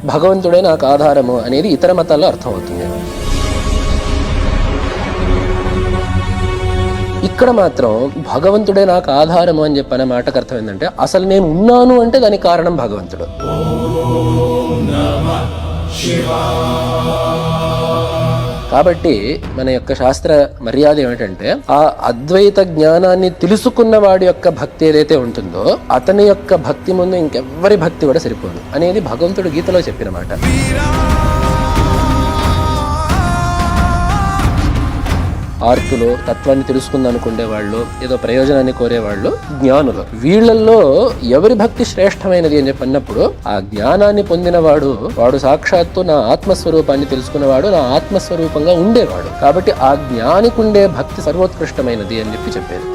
భగవంతుడే నాకు ఆధారము అనేది ఇతర మతాల్లో అర్థమవుతుంది. ఇక్కడ మాత్రం భగవంతుడే నాకు ఆధారము అని చెప్పిన మాటకు అర్థం ఏంటంటే అసలు నేను ఉన్నాను అంటే దానికి కారణం భగవంతుడు. కాబట్టి మన యొక్క శాస్త్ర మర్యాద ఏమిటంటే ఆ అద్వైత జ్ఞానాన్ని తెలుసుకున్న వాడి యొక్క భక్తి ఏదైతే ఉంటుందో అతని యొక్క భక్తి ముందు ఇంకెవ్వరి భక్తి కూడా సరిపోదు అనేది భగవంతుడు గీతలో చెప్పిన మాట. ఆర్తులు తత్వాన్ని తెలుసుకుందనుకునే వాళ్ళు, ఏదో ప్రయోజనాన్ని కోరేవాళ్ళు జ్ఞానులు. వీళ్లలో ఎవరి భక్తి శ్రేష్టమైనది అని చెప్పినప్పుడు ఆ జ్ఞానాన్ని పొందినవాడు వాడు సాక్షాత్తు నా ఆత్మస్వరూపాన్ని తెలుసుకున్నవాడు, నా ఆత్మస్వరూపంగా ఉండేవాడు. కాబట్టి ఆ జ్ఞానికి ఉండే భక్తి సర్వోత్కృష్టమైనది అని చెప్పి చెప్పేది.